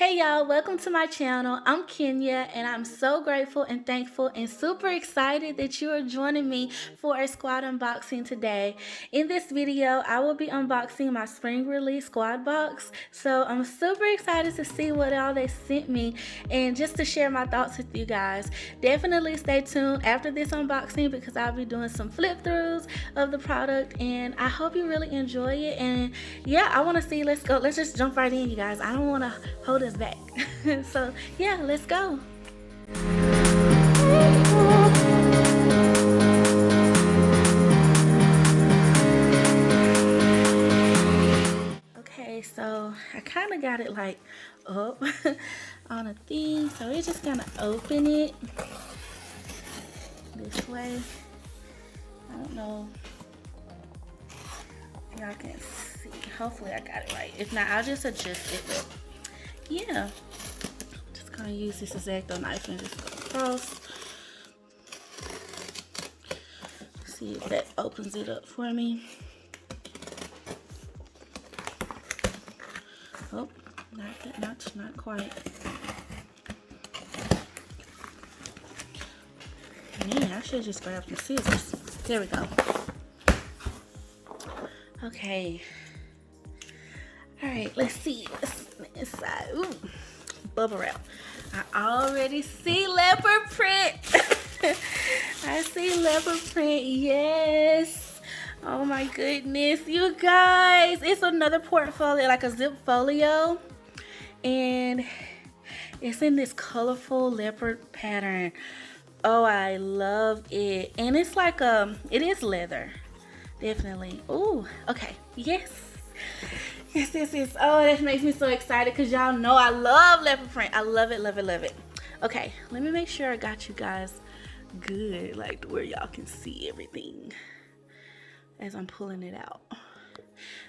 Hey y'all, welcome to my channel. I'm Kenya and I'm so grateful and thankful and super excited that you are joining me for a squad unboxing today. In this video, I will be unboxing my spring release squad box. So I'm super excited to see what all they sent me and just to share my thoughts with you guys. Definitely stay tuned after this unboxing because I'll be doing some flip throughs of the product and I hope you really enjoy it. And yeah, I want to see, let's go. Let's just jump right in, you guys. I don't want to hold us back. So yeah, let's go. Okay, so I kind of got it like up on a thing, so we're just gonna open it this way. I don't know if y'all can see. Hopefully I got it right. If not, I'll just adjust it. But yeah, just gonna use this X-Acto knife and just go across. See if that opens it up for me. Oh, not quite. Man, I should just grab some scissors. There we go. Okay. All right, let's see what's inside. Ooh, bubble wrap. I already see leopard print. I see leopard print, yes. Oh my goodness, you guys. It's another portfolio, like a zip folio. And it's in this colorful leopard pattern. Oh, I love it. And it's like, it is leather. Definitely. Ooh, okay, yes. Yes. Oh, that makes me so excited because y'all know I love leopard print. I love it. Okay, let me make sure I got you guys good, like where y'all can see everything as I'm pulling it out.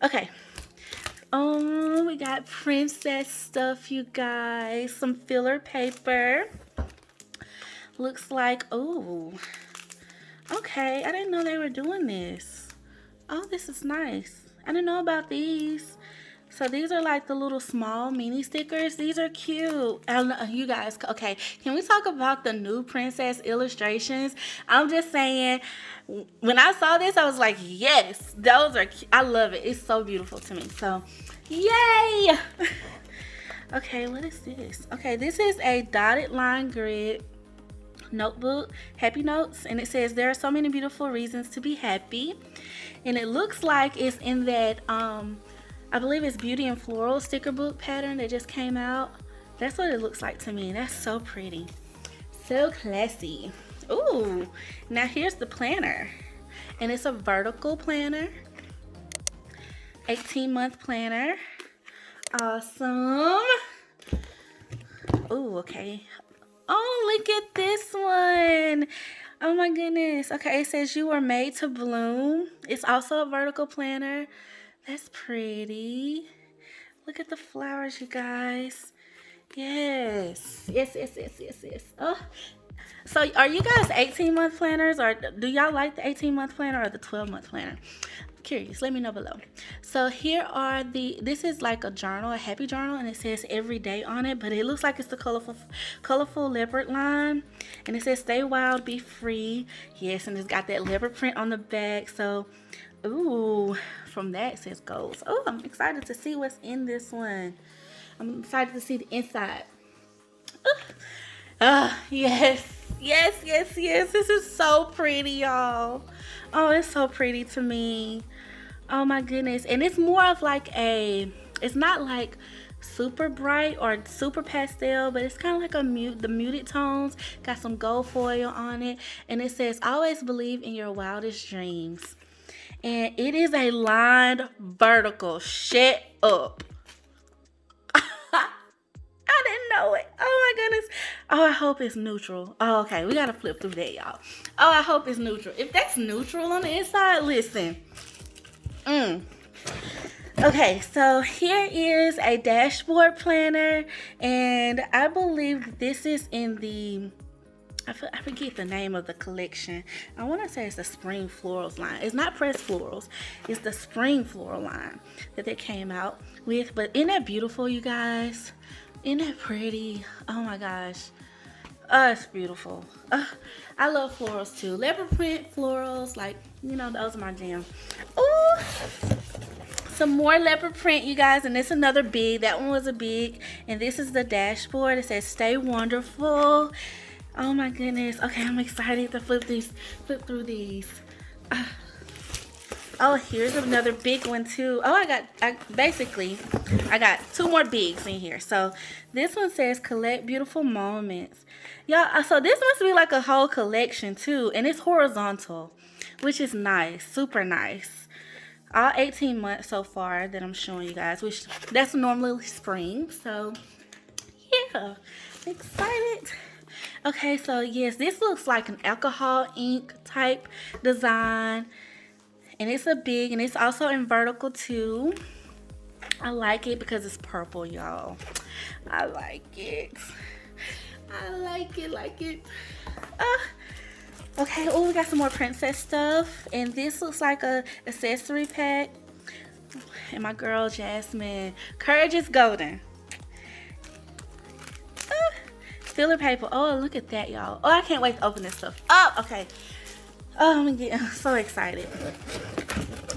Okay. We got princess stuff, you guys. Some filler paper. Looks like, oh, okay. I didn't know they were doing this. Oh, this is nice. I didn't know about these. So these are like the little small mini stickers. These are cute. I don't know, you guys, okay, can we talk about the new princess illustrations? I'm just saying, when I saw this, I was like, yes, those are cute. I love it. It's so beautiful to me. So, yay! Okay, what is this? Okay, this is a dotted line grid notebook, happy notes, and it says there are so many beautiful reasons to be happy. And it looks like it's in that I believe it's Beauty and Floral sticker book pattern that just came out. That's what it looks like to me. That's so pretty, so classy. Ooh, now here's the planner, and it's a vertical planner, 18-month planner. Awesome. Ooh, okay. Oh, look at this one. Oh my goodness. Okay, it says you were made to bloom. It's also a vertical planner. That's pretty. Look at the flowers, you guys. Yes. Oh. So are you guys 18-month planners, or do y'all like the 18-month planner or the 12-month planner? I'm curious, let me know below. So here are this is like a journal, a happy journal, and it says every day on it, but it looks like it's the colorful leopard line, and it says stay wild, be free. Yes, and it's got that leopard print on the back. So ooh, from that it says goals. Oh, I'm excited to see what's in this one. I'm excited to see the inside. Yes. This is so pretty, y'all. Oh, it's so pretty to me. Oh my goodness. And it's more of like it's not like super bright or super pastel, but it's kind of like the muted tones. Got some gold foil on it, and it says always believe in your wildest dreams. And it is a lined vertical. Shut up. I didn't know it. Oh my goodness. Oh, I hope it's neutral. Oh, okay. We got to flip through that, y'all. Oh, I hope it's neutral. If that's neutral on the inside, listen. Okay, so here is a dashboard planner. And I believe this is in the, I forget the name of the collection. I want to say it's the Spring Florals line. It's not Pressed Florals. It's the Spring Floral line that they came out with. But isn't that beautiful, you guys? Isn't that pretty? Oh my gosh. It's beautiful. I love florals too. Leopard print florals, like, you know, those are my jam. Ooh, some more leopard print, you guys, and this another big. That one was a big, and this is the dashboard. It says "Stay Wonderful." Oh my goodness. Okay, I'm excited to flip through these. Oh, here's another big one too. Oh, I got two more bigs in here. So this one says "Collect Beautiful Moments." Y'all, so this must be like a whole collection too, and it's horizontal, which is nice, super nice. All 18 months so far that I'm showing you guys, which that's normally spring. So yeah, excited. Okay, so yes, this looks like an alcohol ink type design. And it's a big, and it's also in vertical too. I like it because it's purple, y'all. I like it. Like it. Okay, oh, we got some more princess stuff. And this looks like a accessory pack. And my girl, Jasmine. Courage is golden. Filler paper. Oh, look at that, y'all. Oh, I can't wait to open this stuff up. Okay. Oh, I'm getting so excited.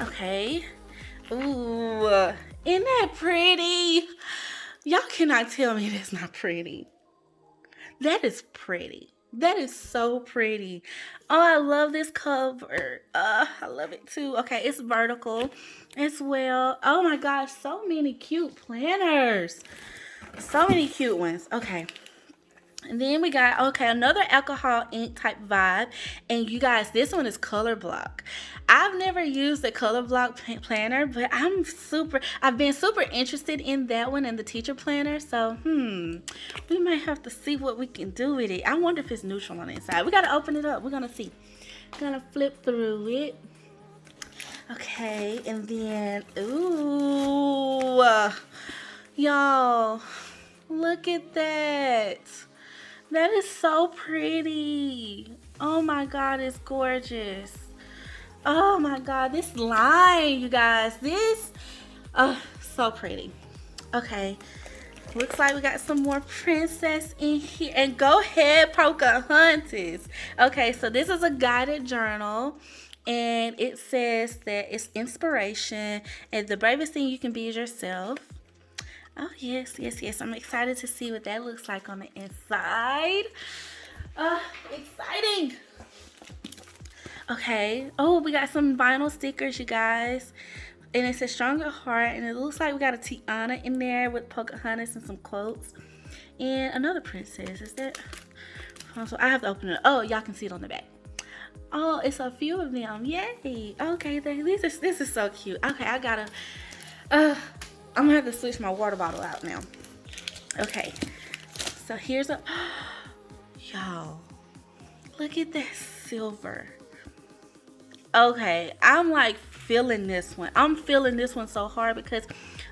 Okay. Ooh, isn't that pretty? Y'all cannot tell me that's not pretty. That is pretty. That is so pretty. Oh, I love this cover. I love it too. Okay, it's vertical as well. Oh my gosh, so many cute planners. So many cute ones. Okay. And then we got, okay, another alcohol ink type vibe. And you guys, this one is color block. I've never used a color block planner, but I've been super interested in that one and the teacher planner. So, we might have to see what we can do with it. I wonder if it's neutral on the inside. We got to open it up. We're going to see. Gonna flip through it. Okay, and then, ooh, y'all, look at that. That is so pretty. Oh my God, it's gorgeous. Oh my God, this line, you guys. This, so pretty. Okay, looks like we got some more princess in here. And go ahead, Pocahontas. Okay, so this is a guided journal. And it says that it's inspiration. And the bravest thing you can be is yourself. Oh, yes. I'm excited to see what that looks like on the inside. Exciting. Okay. Oh, we got some vinyl stickers, you guys. And it says Stronger Heart. And it looks like we got a Tiana in there with Pocahontas and some quotes. And another princess. Is that? So I have to open it. Oh, y'all can see it on the back. Oh, it's a few of them. Yay. Okay, this is so cute. Okay, I gotta... I'm gonna have to switch my water bottle out now. Okay, so here's a, y'all, look at that silver. Okay, I'm like feeling this one. I'm feeling this one so hard because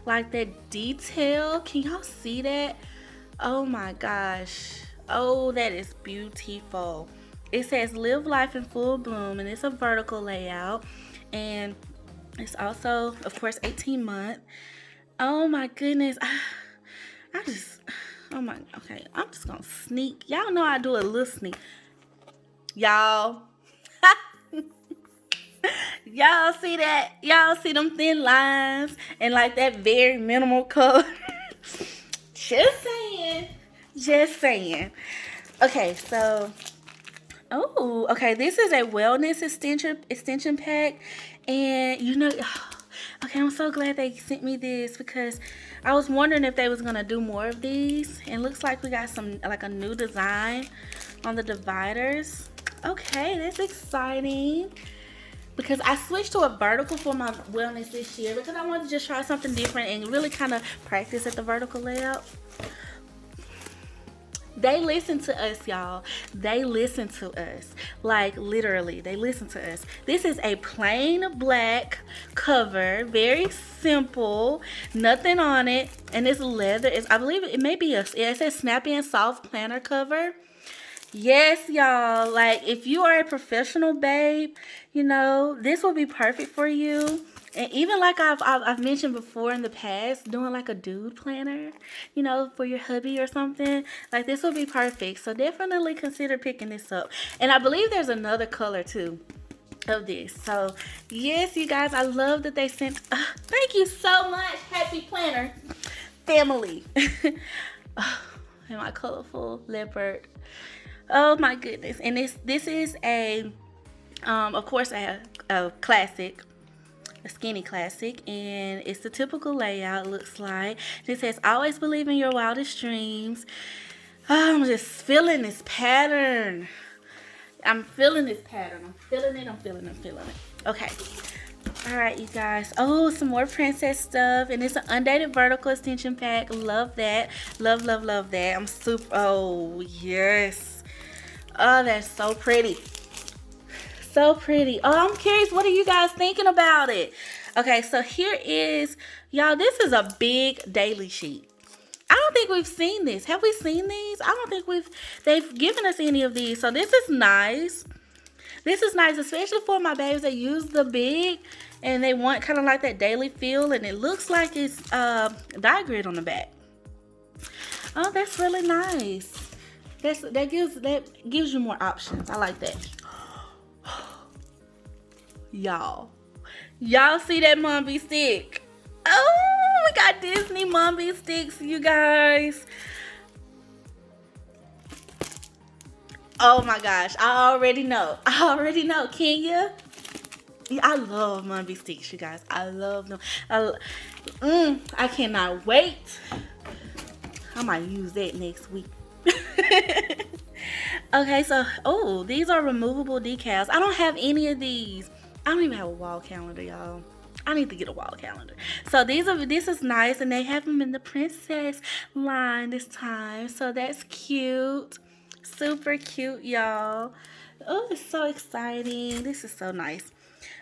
like that detail, can y'all see that? Oh my gosh. Oh, that is beautiful. It says live life in full bloom, and it's a vertical layout, and it's also, of course, 18 month. Oh my goodness. Okay, I'm just gonna sneak. Y'all know I do a little sneak. Y'all. Y'all see that? Y'all see them thin lines and like that very minimal color? Just saying. Okay, so, oh, okay, this is a wellness extension pack. And you know, okay, I'm so glad they sent me this because I was wondering if they was gonna do more of these. And looks like we got some, like a new design on the dividers. Okay, that's exciting. Because I switched to a vertical for my wellness this year because I wanted to just try something different and really kind of practice at the vertical layout. They listen to us, y'all. They listen to us. Like, literally, they listen to us. This is a plain black cover. Very simple. Nothing on it. And it's leather. I believe it may be it says snappy and soft planner cover. Yes, y'all. Like, if you are a professional babe, you know, this will be perfect for you. And even like I've mentioned before in the past, doing like a dude planner, you know, for your hubby or something, like this would be perfect. So definitely consider picking this up. And I believe there's another color too of this. So yes, you guys, I love that they sent. Thank you so much, Happy Planner family. And my colorful leopard. Oh my goodness. And this is a of course a classic, a skinny classic, and it's the typical layout. Looks like it says always believe in your wildest dreams. Oh, I'm just feeling this pattern. I'm feeling this pattern. I'm feeling it. I'm feeling it. Okay. All right, you guys. Oh, some more princess stuff, and it's an undated vertical extension pack. Love that. Love that. I'm super. Oh yes. Oh, that's so pretty. So pretty. Oh, I'm curious, what are you guys thinking about it? Okay, so here is, y'all, this is a big daily sheet. I don't think we've seen this. Have we seen these? I don't think they've given us any of these. So this is nice. This is nice, especially for my babies that use the big and they want kind of like that daily feel, and it looks like it's die grid on the back. Oh, that's really nice. That gives you more options. I like that. Y'all see that Mombi stick? Oh, we got Disney Mombi sticks, you guys. Oh my gosh, I already know. Can you? Yeah, I love Mombi sticks, you guys. I love them. I cannot wait. I might use that next week. Okay, so these are removable decals. I don't have any of these. I don't even have a wall calendar, y'all. I need to get a wall calendar. So this is nice, and they have them in the princess line this time. So that's cute. Super cute, y'all. Oh, it's so exciting. This is so nice.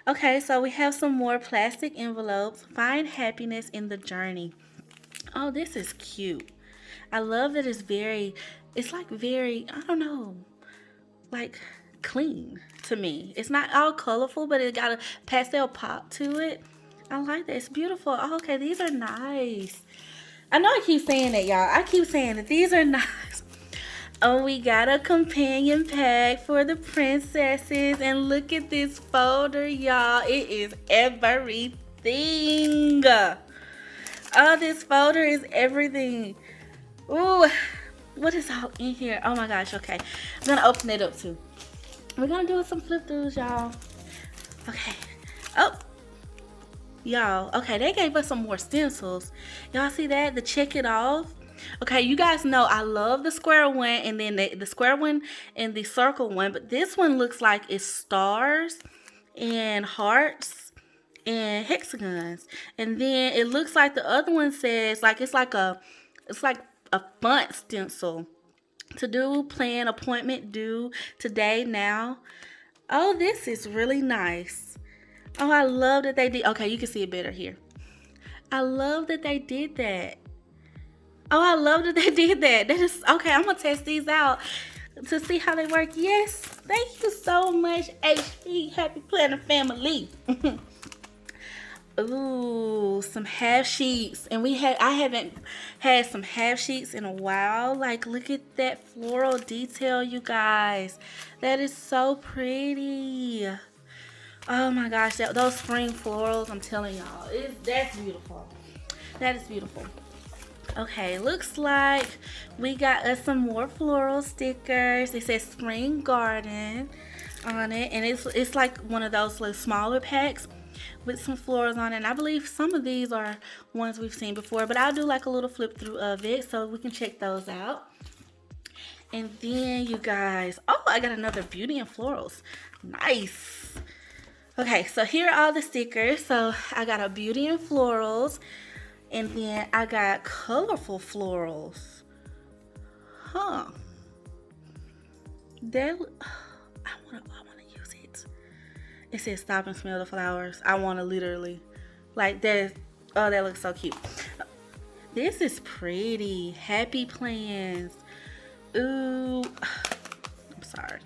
Okay, so we have some more plastic envelopes. Find happiness in the journey. Oh, this is cute. I love that it's like very, I don't know, like clean to me. It's not all colorful, but it got a pastel pop to it. I like that. It's beautiful. Oh, okay, these are nice. I know I keep saying that, y'all. I keep saying that these are nice. Oh, we got a companion pack for the princesses, and look at this folder, y'all. It is everything. Oh, this folder is everything. Ooh, what is all in here? Oh my gosh, okay. I'm gonna open it up too. We're gonna do some flip throughs, y'all. Okay. Oh, y'all. Okay, they gave us some more stencils. Y'all see that? The check it off. Okay, you guys know I love the square one, and then the square one and the circle one, but this one looks like it's stars and hearts and hexagons. And then it looks like the other one says it's like a font stencil. To do, plan, appointment, due, today, now. Oh, this is really nice. Oh, I love that they did. Okay, you can see it better here. I love that they did that. Oh, I love that they did that. That is okay. I'm gonna test these out to see how they work. Yes, thank you so much, HP Happy Planner family. Ooh, some half sheets, and I haven't had some half sheets in a while. Like, look at that floral detail, you guys. That is so pretty. Oh my gosh, those spring florals, I'm telling y'all, that's beautiful. That is beautiful. Okay, looks like we got us some more floral stickers. It says Spring Garden on it, and it's like one of those little smaller packs with some florals on it. And I believe some of these are ones we've seen before, but I'll do like a little flip through of it so we can check those out. And then you guys, oh, I got another Beauty and Florals. Nice. Okay, so here are all the stickers. So I got a Beauty and Florals, and then I got colorful florals. Huh. I wanna use it. It says stop and smell the flowers. I wanna literally, like that. Oh, that looks so cute. This is pretty. Happy plans. Ooh. I'm sorry.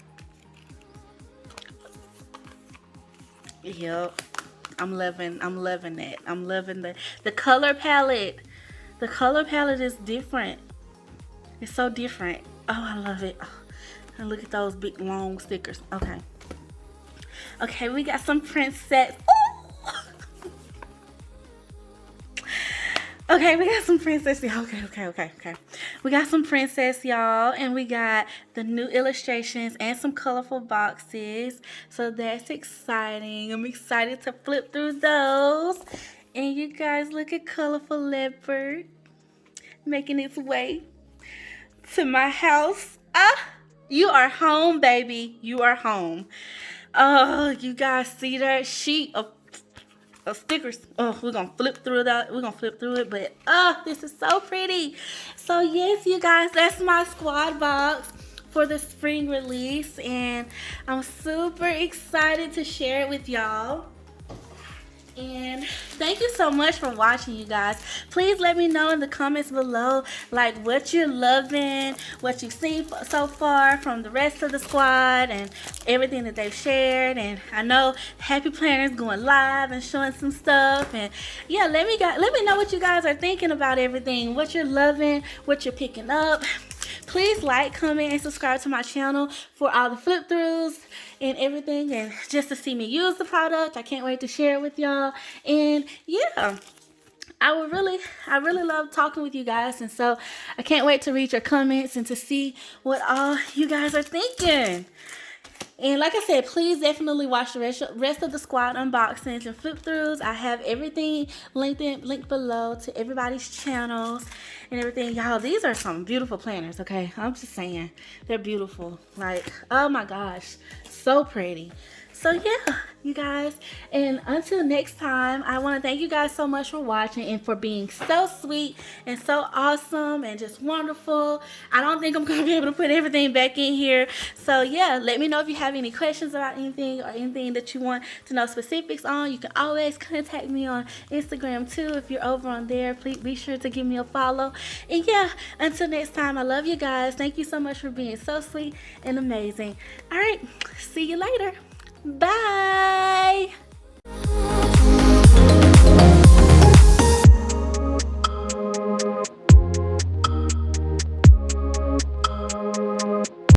Yep. I'm loving it. I'm loving the color palette. The color palette is different. It's so different. Oh, I love it. Oh, and look at those big long stickers. Okay. Okay, we got some princess. Ooh! Okay, we got some princess. Okay. We got some princess, y'all, and we got the new illustrations and some colorful boxes. So that's exciting. I'm excited to flip through those. And you guys, look at colorful leopard making its way to my house. Ah, you are home, baby. You are home. Oh, you guys see that sheet of stickers? Oh, we're gonna flip through that. We're gonna flip through it, but oh, this is so pretty. So yes, you guys, that's my squad box for the spring release, and I'm super excited to share it with y'all. And thank you so much for watching, you guys. Please let me know in the comments below, like, what you're loving, what you've seen so far from the rest of the squad and everything that they've shared. And I know Happy Planner's going live and showing some stuff. And yeah, let me know what you guys are thinking about everything, what you're loving, what you're picking up. Please like, comment, and subscribe to my channel for all the flip throughs and everything, and just to see me use the product. I can't wait to share it with y'all. And yeah, I really love talking with you guys, and so I can't wait to read your comments and to see what all you guys are thinking. And like I said, please definitely watch the rest of the squad unboxings and flip throughs. I have everything linked below to everybody's channels and everything. Y'all, these are some beautiful planners, okay? I'm just saying, they're beautiful. Like, oh my gosh, so pretty. So yeah, you guys, and until next time, I want to thank you guys so much for watching and for being so sweet and so awesome and just wonderful. I don't think I'm going to be able to put everything back in here. So yeah, let me know if you have any questions about anything or anything that you want to know specifics on. You can always contact me on Instagram too. If you're over on there, please be sure to give me a follow. And yeah, until next time, I love you guys. Thank you so much for being so sweet and amazing. All right, see you later. Bye.